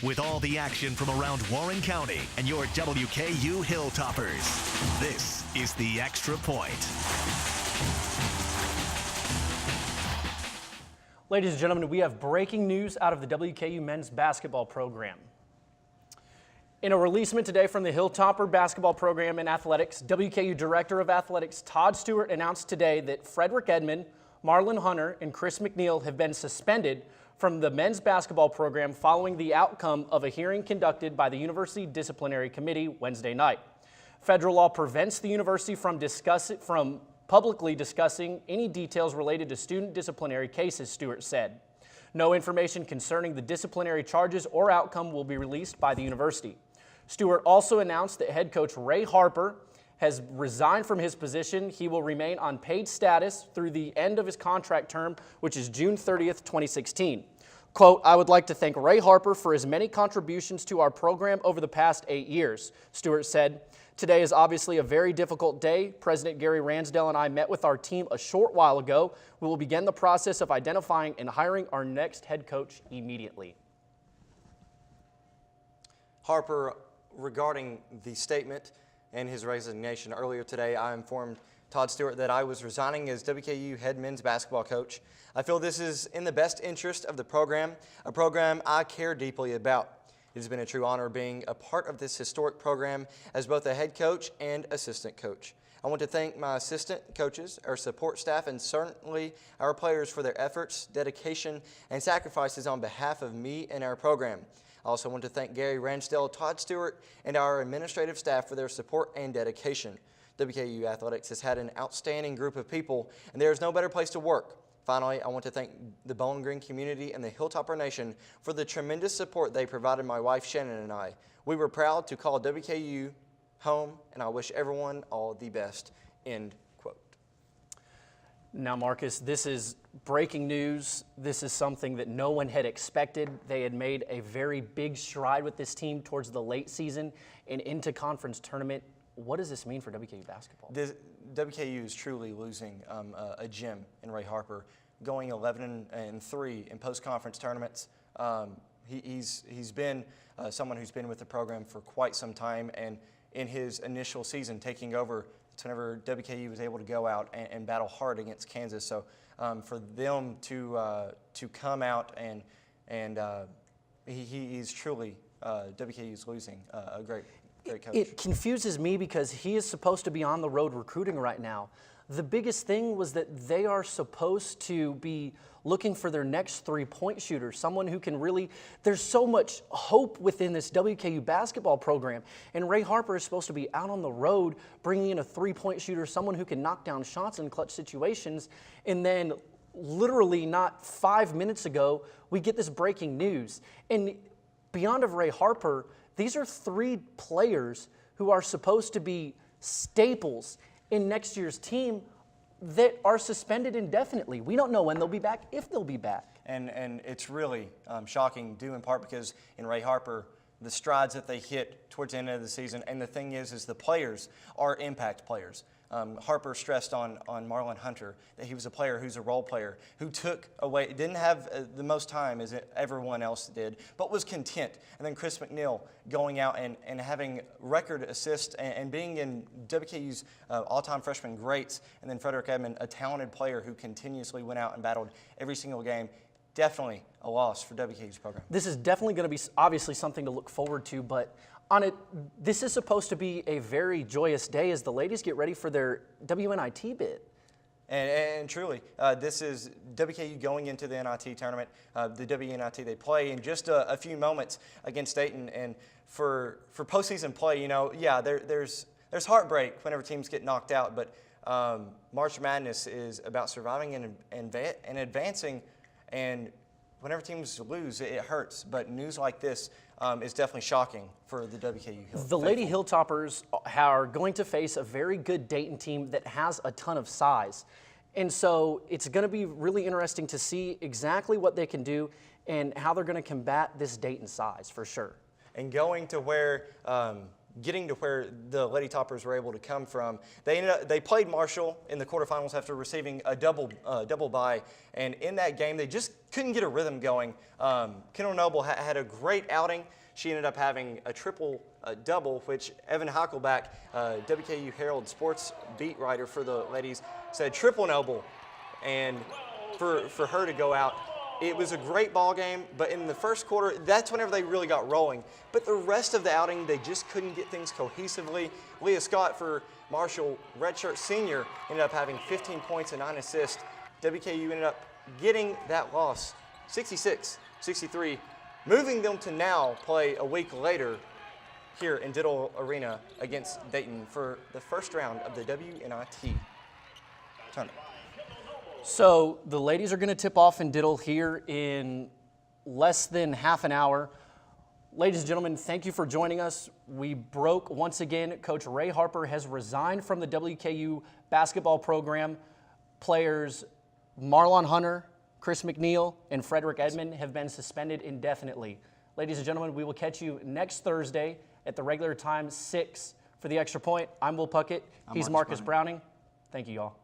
with all the action from around Warren County and your WKU Hilltoppers. This is The Extra Point. Ladies and gentlemen, we have breaking news out of the WKU men's basketball program. In a releasement today from the Hilltopper basketball program in athletics, WKU Director of Athletics Todd Stewart announced today that Fredrick Edmund, Marlon Hunter, and Chris McNeal have been suspended from the men's basketball program following the outcome of a hearing conducted by the University Disciplinary Committee Wednesday night. Federal law prevents the university from publicly discussing any details related to student disciplinary cases, Stewart said. No information concerning the disciplinary charges or outcome will be released by the university. Stewart also announced that head coach Ray Harper has resigned from his position. He will remain on paid status through the end of his contract term, which is June 30th, 2016. Quote, "I would like to thank Ray Harper for his many contributions to our program over the past 8 years," Stewart said. "Today is obviously a very difficult day. President Gary Ransdell and I met with our team a short while ago. We will begin the process of identifying and hiring our next head coach immediately." Harper, regarding the statement and his resignation earlier today, I informed Todd Stewart that I was resigning as WKU head men's basketball coach. I feel this is in the best interest of the program, a program I care deeply about. It has been a true honor being a part of this historic program as both a head coach and assistant coach. I want to thank my assistant coaches, our support staff, and certainly our players for their efforts, dedication, and sacrifices on behalf of me and our program. I also want to thank Gary Ransdell, Todd Stewart, and our administrative staff for their support and dedication. WKU Athletics has had an outstanding group of people, and there is no better place to work. Finally, I want to thank the Bowling Green community and the Hilltopper Nation for the tremendous support they provided my wife Shannon and I. We were proud to call WKU home, and I wish everyone all the best. End quote. Now, Marcus, this is breaking news. This is something that no one had expected. They had made a very big stride with this team towards the late season and into conference tournament. What does this mean for WKU basketball? WKU is truly losing a gem in Ray Harper, going 11-3 in post-conference tournaments. He's been someone who's been with the program for quite some time, and in his initial season taking over, it's whenever WKU was able to go out and battle hard against Kansas. So for them to come out and he's truly WKU's losing a great coach. It confuses me because he is supposed to be on the road recruiting right now. The biggest thing was that they are supposed to be looking for their next three-point shooter, someone who can really, there's so much hope within this WKU basketball program. And Ray Harper is supposed to be out on the road bringing in a three-point shooter, someone who can knock down shots in clutch situations. And then literally not 5 minutes ago, we get this breaking news. And beyond of Ray Harper, these are 3 players who are supposed to be staples in next year's team that are suspended indefinitely. We don't know when they'll be back, if they'll be back. And it's really shocking, due in part because in Ray Harper, the strides that they hit towards the end of the season, and the thing is the players are impact players. Harper stressed on Marlon Hunter that he was a player who's a role player, who took away, didn't have the most time as everyone else did, but was content. And then Chris McNeal going out and having record assists and being in WKU's all-time freshman greats. And then Fredrick Edmund, a talented player who continuously went out and battled every single game. Definitely a loss for WKU's program. This is definitely going to be obviously something to look forward to, but this is supposed to be a very joyous day as the ladies get ready for their WNIT bid. And truly, this is WKU going into the NIT tournament. The WNIT they play in just a few moments against Dayton. And for postseason play, yeah, there's heartbreak whenever teams get knocked out. But March Madness is about surviving and advancing. And whenever teams lose, it hurts. But news like this is definitely shocking for the WKU Hill. The Lady Hilltoppers are going to face a very good Dayton team that has a ton of size. And so it's going to be really interesting to see exactly what they can do and how they're going to combat this Dayton size for sure. And going to where getting to where the Lady Toppers were able to come from. They played Marshall in the quarterfinals after receiving a double bye, and in that game they just couldn't get a rhythm going. Kendall Noble had a great outing. She ended up having a triple-double, which Evan Hackelback, WKU Herald sports beat writer for the ladies, said triple Noble, and for her to go out. It was a great ball game, but in the first quarter, that's whenever they really got rolling. But the rest of the outing, they just couldn't get things cohesively. Leah Scott for Marshall, redshirt senior, ended up having 15 points and 9 assists. WKU ended up getting that loss, 66-63, moving them to now play a week later here in Diddle Arena against Dayton for the first round of the WNIT tournament. So the ladies are going to tip off in Diddle here in less than half an hour. Ladies and gentlemen, thank you for joining us. We broke once again. Coach Ray Harper has resigned from the WKU basketball program. Players Marlon Hunter, Chris McNeal, and Fredrick Edmund have been suspended indefinitely. Ladies and gentlemen, we will catch you next Thursday at the regular time, 6 for the Extra Point. I'm Will Puckett. He's Marcus Browning. Thank you, y'all.